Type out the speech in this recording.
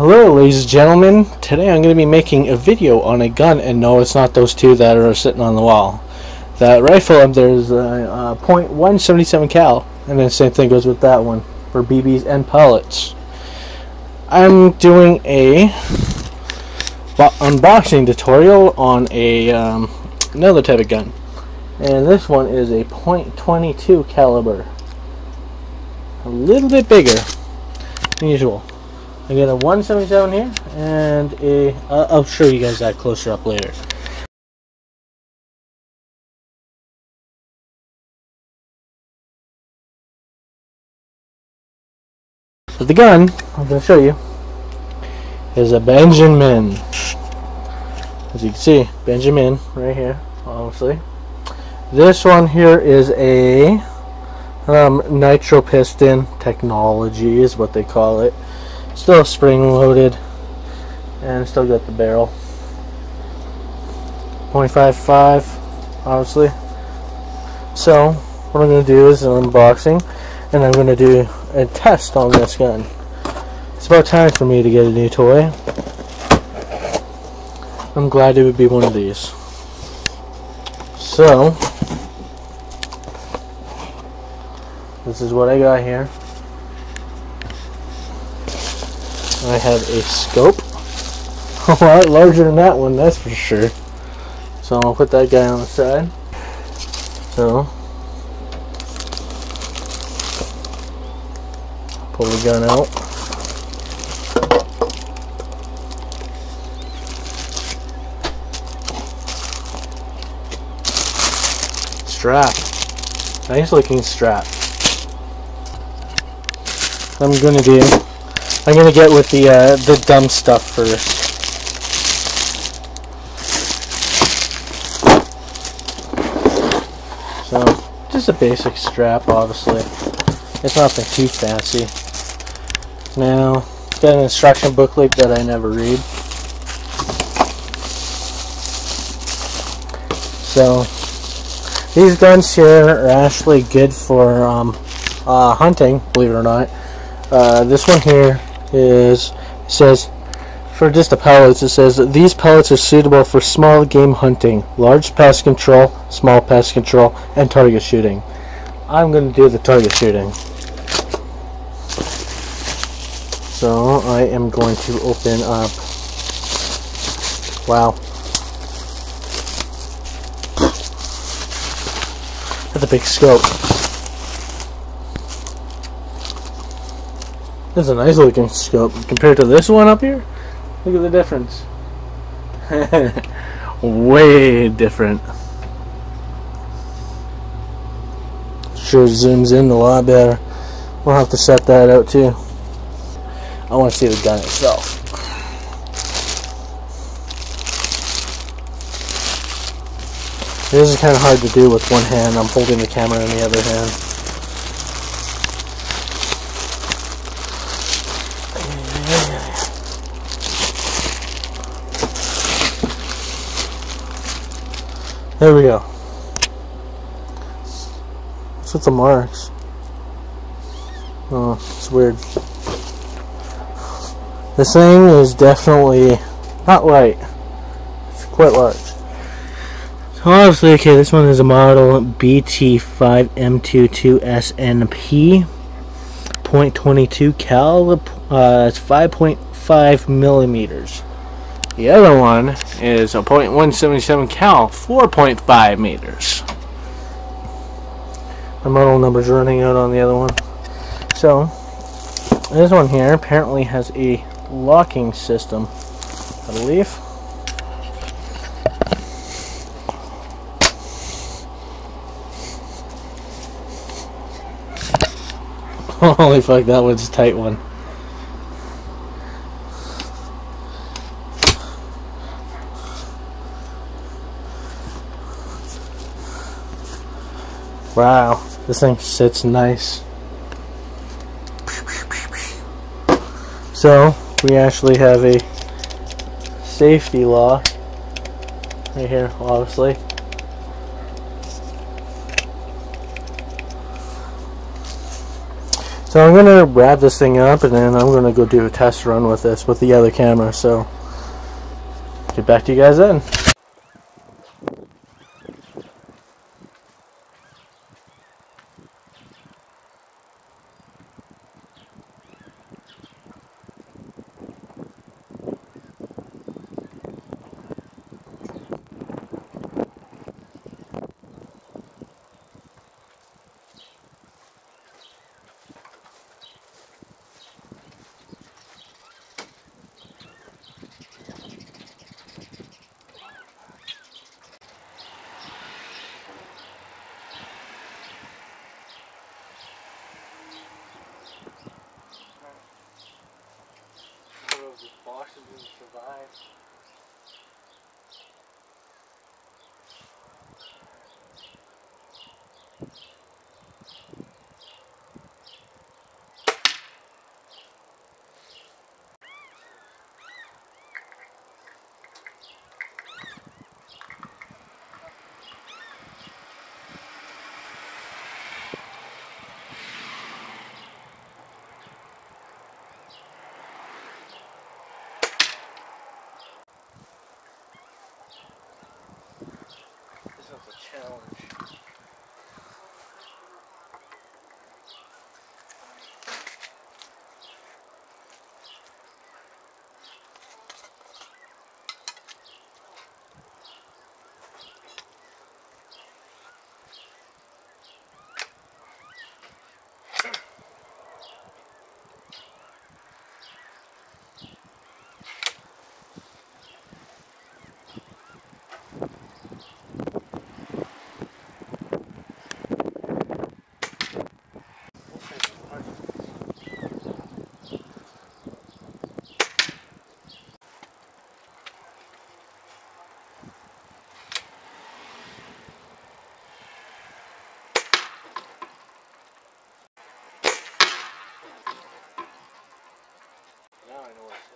Hello ladies and gentlemen, today I'm going to be making a video on a gun, and no, it's not those two that are sitting on the wall. That rifle up there is a .177 cal, and then the same thing goes with that one for BBs and pellets. I'm doing a unboxing tutorial on a another type of gun, and this one is a .22 caliber, a little bit bigger than usual. I got a 177 here, and I'll show you guys that closer up later. But the gun I'm going to show you is a Benjamin. As you can see, Benjamin right here, obviously. This one here is a nitro piston technology is what they call it. Still spring loaded, and still got the barrel. .55, obviously. So what I'm going to do is an unboxing, and I'm going to do a test on this gun. It's about time for me to get a new toy. I'm glad it would be one of these. So this is what I got here. I have a scope, a lot larger than that one, that's for sure. So I'll put that guy on the side. So pull the gun out. Strap, nice looking strap. I'm gonna get with the dumb stuff first. So just a basic strap, obviously. It's nothing too fancy. Now, got an instruction booklet that I never read. So these guns here are actually good for hunting, believe it or not. This one here says for just the pellets, it says these pellets are suitable for small game hunting, large pest control, small pest control, and target shooting. I'm going to do the target shooting. So I am going to open up. Wow. That's a big scope. This is a nice looking scope compared to this one up here. Look at the difference. Way different. Sure zooms in a lot better. We'll have to set that out too. I want to see the gun itself. This is kind of hard to do with one hand. I'm holding the camera in the other hand. There we go. What's with the marks? Oh, it's weird. This thing is definitely not light. It's quite large. So obviously, okay, this one is a model BT5M22SNP, .22 cal. It's 5.5 millimeters. The other one is a .177 cal, 4.5 meters. The model number's running out on the other one. So this one here apparently has a locking system, I believe. Holy fuck, that one's a tight one. Wow, this thing sits nice. So we actually have a safety lock right here, obviously. So I'm gonna wrap this thing up, and then I'm gonna go do a test run with this with the other camera. So get back to you guys then. This box didn't survive. This was a challenge. Now I know what